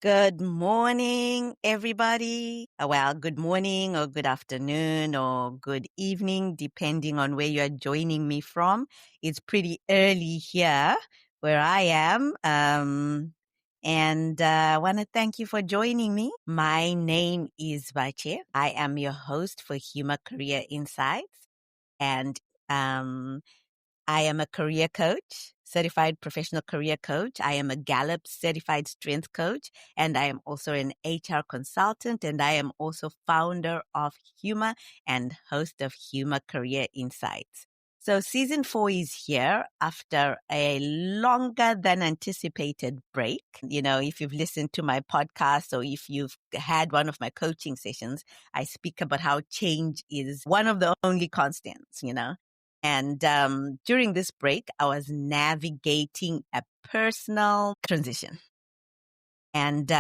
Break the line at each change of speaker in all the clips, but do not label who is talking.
Good morning, everybody. Well, good morning or good afternoon or good evening, depending on where you are joining me from. It's pretty early here where I am. And I want to thank you for joining me. My name is Bache. I am your host for Humor Career Insights. And I am a career coach, certified professional career coach. I am a Gallup certified strength coach, and I am also an HR consultant, and I am also founder of Humor and host of Humor Career Insights. So season 4 is here after a longer than anticipated break. You know, if you've listened to my podcast or if you've had one of my coaching sessions, I speak about how change is one of the only constants, And during this break, I was navigating a personal transition. And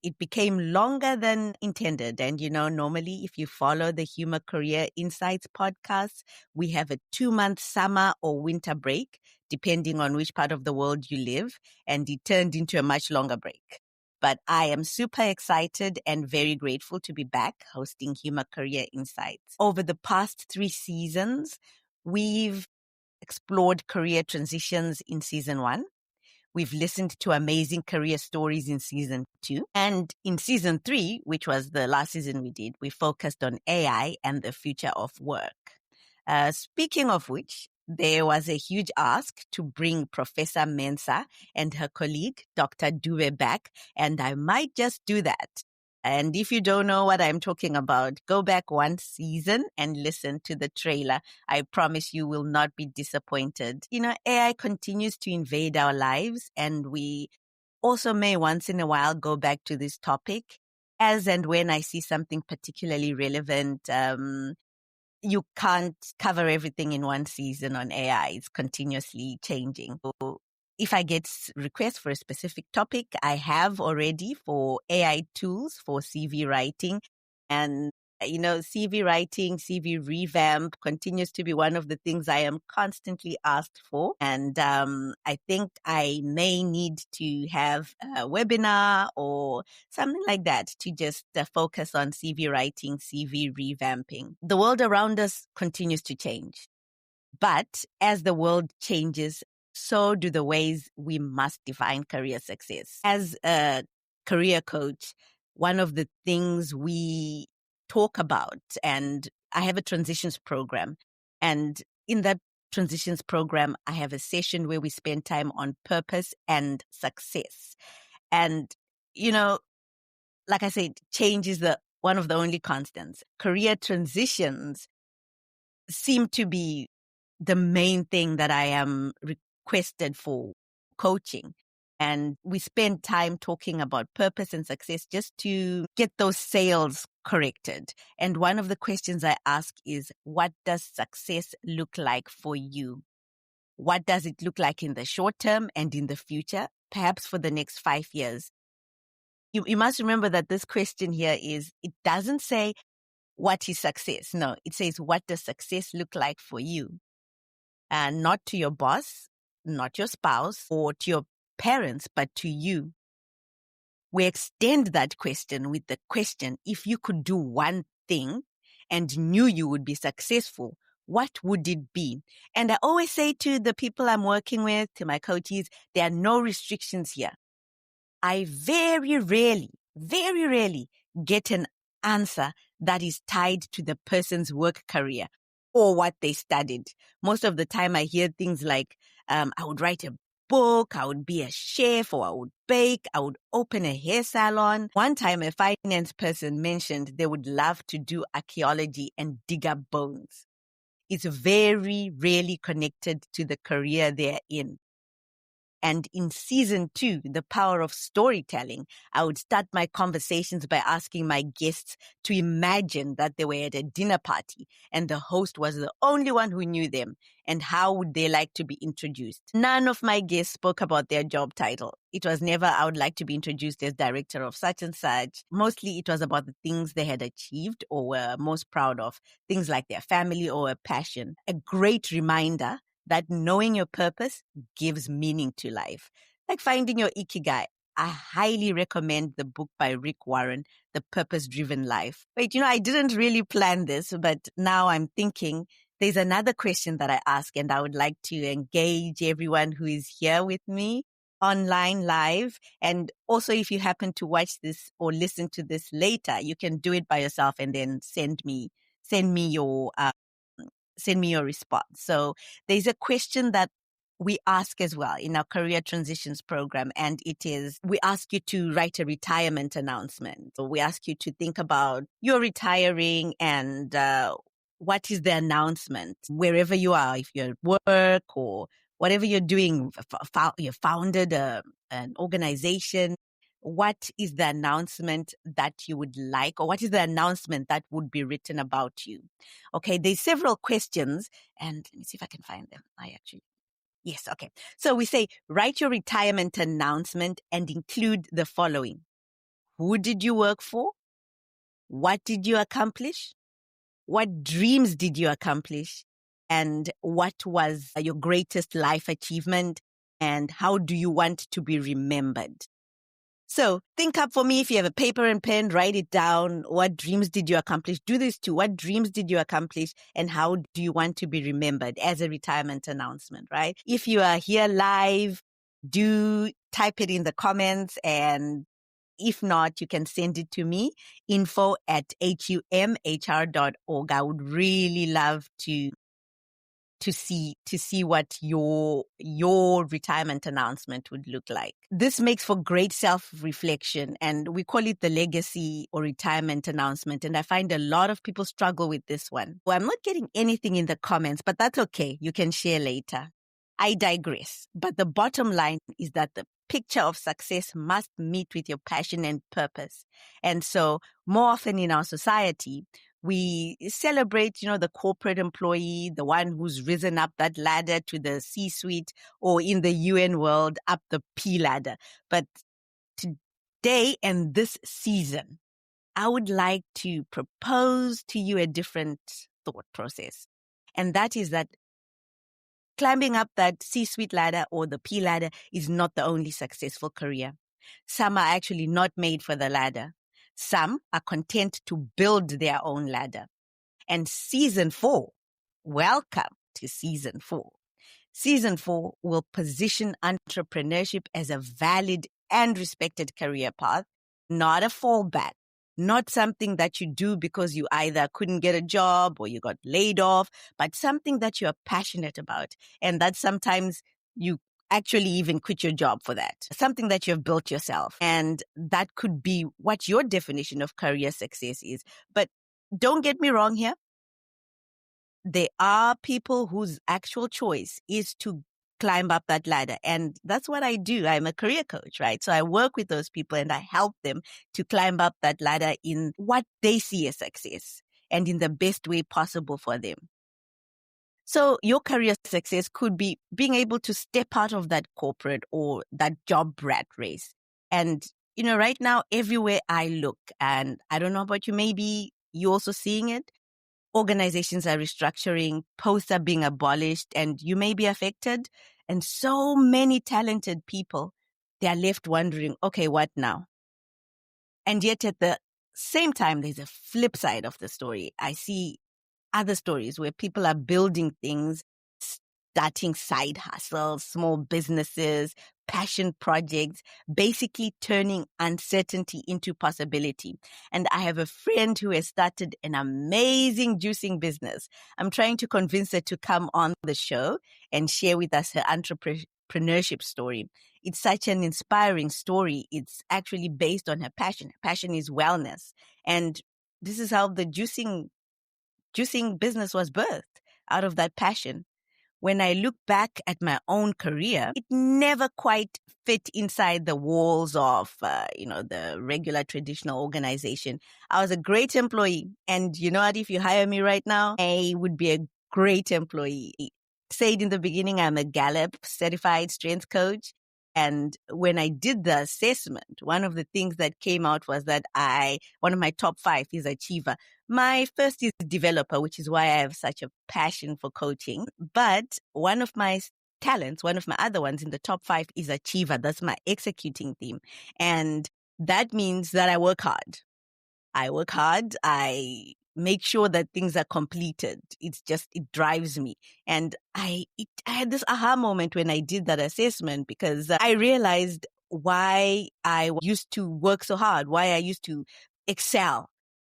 it became longer than intended. And, normally if you follow the Humor Career Insights podcast, we have a 2-month summer or winter break, depending on which part of the world you live. And it turned into a much longer break. But I am super excited and very grateful to be back hosting Humor Career Insights. Over the past 3 seasons, we've explored career transitions in season 1. We've listened to amazing career stories in season 2. And in season 3, which was the last season we did, we focused on AI and the future of work. Speaking of which, there was a huge ask to bring Professor Mensah and her colleague, Dr. Dube, back, and I might just do that. And if you don't know what I'm talking about, go back 1 season and listen to the trailer. I promise you will not be disappointed. AI continues to invade our lives, and we also may once in a while go back to this topic as and when I see something particularly relevant. You can't cover everything in 1 season on AI. It's continuously changing. So if I get requests for a specific topic, I have already for AI tools for CV writing. And, CV writing, CV revamp continues to be one of the things I am constantly asked for. And I think I may need to have a webinar or something like that to just focus on CV writing, CV revamping. The world around us continues to change. But as the world changes, so do the ways we must define career success. As a career coach, one of the things we talk about, and I have a transitions program, and in that transitions program, I have a session where we spend time on purpose and success. And, like I said, change is one of the only constants. Career transitions seem to be the main thing that I am requested for coaching. And we spend time talking about purpose and success just to get those sails corrected. And one of the questions I ask is, what does success look like for you? What does it look like in the short term and in the future, perhaps for the next 5 years? You must remember that this question here it doesn't say what is success. No, it says, what does success look like for you? And not to your boss, not your spouse, or to your parents, but to you. We extend that question with the question, if you could do one thing and knew you would be successful, what would it be? And I always say to the people I'm working with, to my coaches, there are no restrictions here. I very rarely get an answer that is tied to the person's work career or what they studied. Most of the time I hear things like, I would write a book, I would be a chef, or I would bake, I would open a hair salon. One time a finance person mentioned they would love to do archaeology and dig up bones. It's very rarely connected to the career they're in. And in season 2, the power of storytelling, I would start my conversations by asking my guests to imagine that they were at a dinner party and the host was the only one who knew them, and how would they like to be introduced. None of my guests spoke about their job title. It was never, I would like to be introduced as director of such and such. Mostly it was about the things they had achieved or were most proud of, things like their family or a passion. A great reminder that knowing your purpose gives meaning to life. Like finding your ikigai. I highly recommend the book by Rick Warren, The Purpose-Driven Life. Wait, I didn't really plan this, but now I'm thinking there's another question that I ask, and I would like to engage everyone who is here with me online live. And also, if you happen to watch this or listen to this later, you can do it by yourself and then send me your response. So there's a question that we ask as well in our career transitions program, and it is, we ask you to write a retirement announcement. So we ask you to think about you're retiring and what is the announcement wherever you are, if you're at work or whatever you're doing, you founded an organization. What is the announcement that you would like, or what is the announcement that would be written about you? Okay, there's several questions, and let me see if I can find them. Yes, okay. So we say, write your retirement announcement and include the following. Who did you work for? What did you accomplish? What dreams did you accomplish? And what was your greatest life achievement? And how do you want to be remembered? So think up for me. If you have a paper and pen, write it down. What dreams did you accomplish? Do this too. What dreams did you accomplish? And how do you want to be remembered as a retirement announcement, right? If you are here live, do type it in the comments. And if not, you can send it to me, info@humhr.org. I would really love to see what your retirement announcement would look like. This makes for great self-reflection, and we call it the legacy or retirement announcement. And I find a lot of people struggle with this one. Well, I'm not getting anything in the comments, but that's okay. You can share later. I digress. But the bottom line is that the picture of success must meet with your passion and purpose. And so more often in our society, we celebrate, the corporate employee, the one who's risen up that ladder to the C-suite, or in the UN world, up the P ladder. But today and this season, I would like to propose to you a different thought process. And that is that climbing up that C-suite ladder or the P ladder is not the only successful career. Some are actually not made for the ladder. Some are content to build their own ladder. And season 4, welcome to season 4. Season 4 will position entrepreneurship as a valid and respected career path, not a fallback, not something that you do because you either couldn't get a job or you got laid off, but something that you're passionate about. And that sometimes you actually even quit your job for that. Something that you've built yourself. And that could be what your definition of career success is. But don't get me wrong here. There are people whose actual choice is to climb up that ladder. And that's what I do. I'm a career coach, right? So I work with those people and I help them to climb up that ladder in what they see as success and in the best way possible for them. So your career success could be being able to step out of that corporate or that job rat race. And, right now, everywhere I look, and I don't know about you, maybe you're also seeing it, organizations are restructuring, posts are being abolished, and you may be affected. And so many talented people, they are left wondering, okay, what now? And yet at the same time, there's a flip side of the story. I see other stories where people are building things, starting side hustles, small businesses, passion projects, basically turning uncertainty into possibility. And I have a friend who has started an amazing juicing business. I'm trying to convince her to come on the show and share with us her entrepreneurship story. It's such an inspiring story. It's actually based on her passion. Her passion is wellness. And this is how the juicing business was birthed, out of that passion. When I look back at my own career, it never quite fit inside the walls of, the regular traditional organization. I was a great employee. And you know what? If you hire me right now, I would be a great employee. Said in the beginning, I'm a Gallup certified strength coach. And when I did the assessment, one of the things that came out was that one of my top 5 is achiever. My first is developer, which is why I have such a passion for coaching. But one of my talents, one of my other ones in the top 5 is achiever. That's my executing theme. And that means that I work hard. I make sure that things are completed. It drives me. And I had this aha moment when I did that assessment, because I realized why I used to work so hard, why I used to excel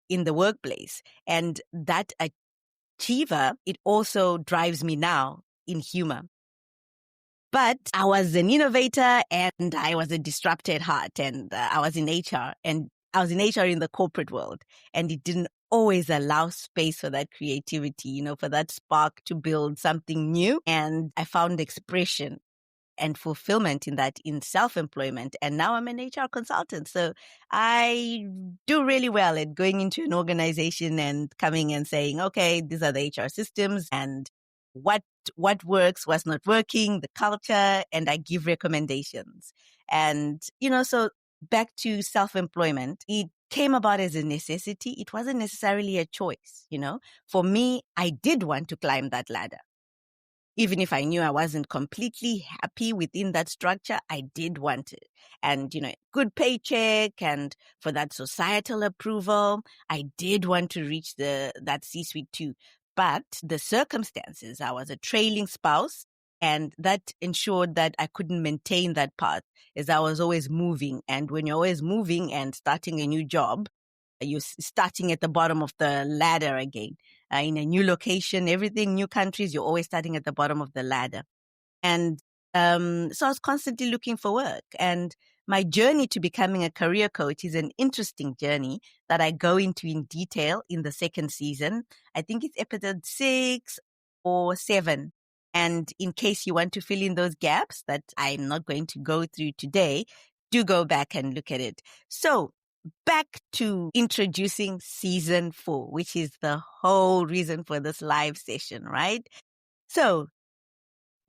in the workplace. And that achiever, it also drives me now in humor. But I was an innovator and I was a disruptor at heart, and I was in HR, and I was in HR in the corporate world, and it didn't always allow space for that creativity, for that spark to build something new. And I found expression and fulfillment in that, in self-employment. And now I'm an HR consultant. So I do really well at going into an organization and coming and saying, okay, these are the HR systems and what works, what's not working, the culture, and I give recommendations. And, so back to self-employment, it came about as a necessity. It wasn't necessarily a choice, For me, I did want to climb that ladder. Even if I knew I wasn't completely happy within that structure, I did want it. And, good paycheck, and for that societal approval, I did want to reach that C-suite too. But the circumstances, I was a trailing spouse, and that ensured that I couldn't maintain that path, as I was always moving. And when you're always moving and starting a new job, you're starting at the bottom of the ladder again. In a new location, everything, new countries, you're always starting at the bottom of the ladder. And so I was constantly looking for work. And my journey to becoming a career coach is an interesting journey that I go into in detail in the second season. I think it's episode 6 or 7. And in case you want to fill in those gaps that I'm not going to go through today, do go back and look at it. So back to introducing season 4, which is the whole reason for this live session, right? So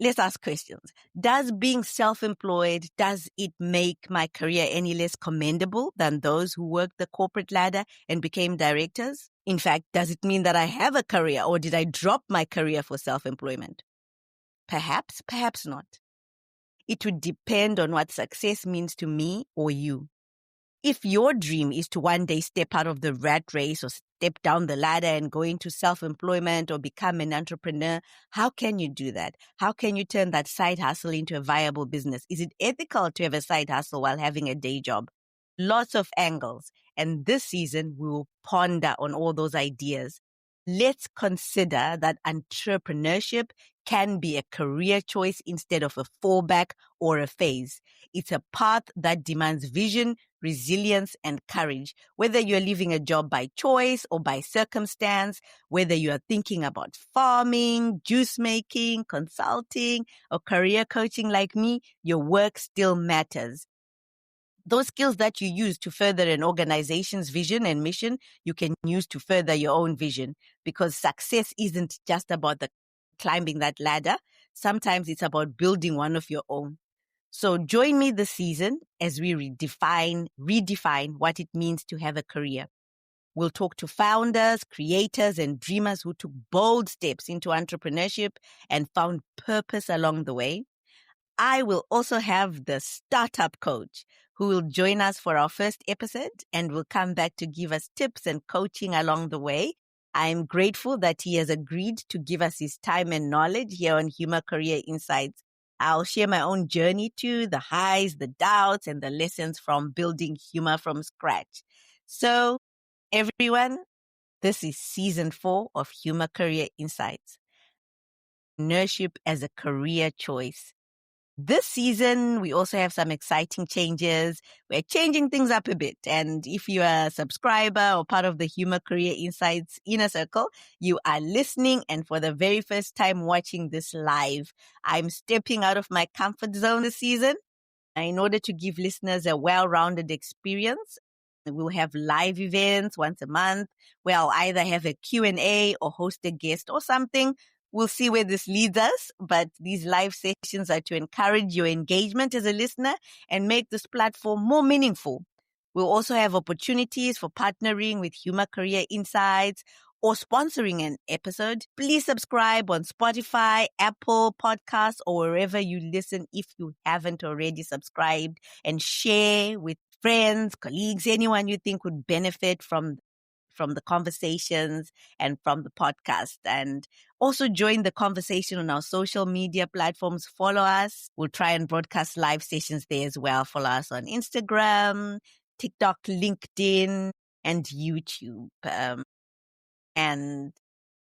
let's ask questions. Does being self-employed, does it make my career any less commendable than those who worked the corporate ladder and became directors? In fact, does it mean that I have a career, or did I drop my career for self-employment? Perhaps, perhaps not. It would depend on what success means to me or you. If your dream is to one day step out of the rat race or step down the ladder and go into self-employment or become an entrepreneur, how can you do that? How can you turn that side hustle into a viable business? Is it ethical to have a side hustle while having a day job? Lots of angles. And this season, we will ponder on all those ideas. Let's consider that entrepreneurship can be a career choice instead of a fallback or a phase. It's a path that demands vision, resilience, and courage. Whether you're leaving a job by choice or by circumstance, whether you are thinking about farming, juice making, consulting, or career coaching like me, your work still matters. Those skills that you use to further an organization's vision and mission, you can use to further your own vision, because success isn't just about climbing that ladder. Sometimes it's about building one of your own. So join me this season as we redefine what it means to have a career. We'll talk to founders, creators, and dreamers who took bold steps into entrepreneurship and found purpose along the way. I will also have the startup coach who will join us for our first episode and will come back to give us tips and coaching along the way. I'm grateful that he has agreed to give us his time and knowledge here on Humor Career Insights. I'll share my own journey too, the highs, the doubts, and the lessons from building humor from scratch. So, everyone, this is season 4 of Humor Career Insights. Entrepreneurship as a career choice. This season, we also have some exciting changes. We're changing things up a bit. And if you are a subscriber or part of the Humor Career Insights Inner Circle, you are listening. And for the very first time watching this live, I'm stepping out of my comfort zone this season in order to give listeners a well-rounded experience. We'll have live events once a month where I'll either have a Q&A or host a guest or something. We'll see where this leads us, but these live sessions are to encourage your engagement as a listener and make this platform more meaningful. We'll also have opportunities for partnering with Humor Career Insights or sponsoring an episode, please subscribe on Spotify, Apple Podcasts, or wherever you listen if you haven't already subscribed, and share with friends, colleagues, anyone you think would benefit from the conversations and from the podcast. And also join the conversation on our social media platforms. Follow us. We'll try and broadcast live sessions there as well. Follow us on Instagram, TikTok, LinkedIn, and YouTube. And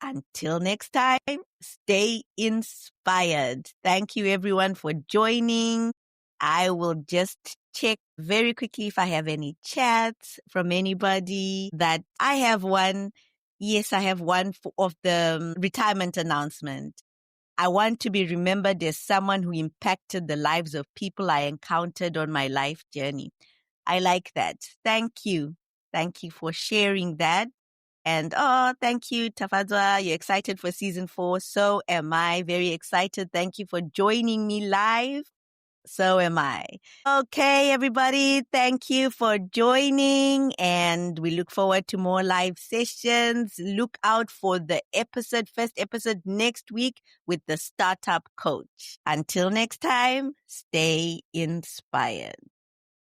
until next time, stay inspired. Thank you everyone for joining. I will just check very quickly if I have any chats from anybody. That I have one. Yes, I have one of the retirement announcement. I want to be remembered as someone who impacted the lives of people I encountered on my life journey. I like that. Thank you. Thank you for sharing that. And thank you, Tafadzwa. You're excited for season 4. So am I. Very excited. Thank you for joining me live. So am I. Okay, everybody. Thank you for joining. And we look forward to more live sessions. Look out for the first episode next week with the Startup Coach. Until next time, stay inspired.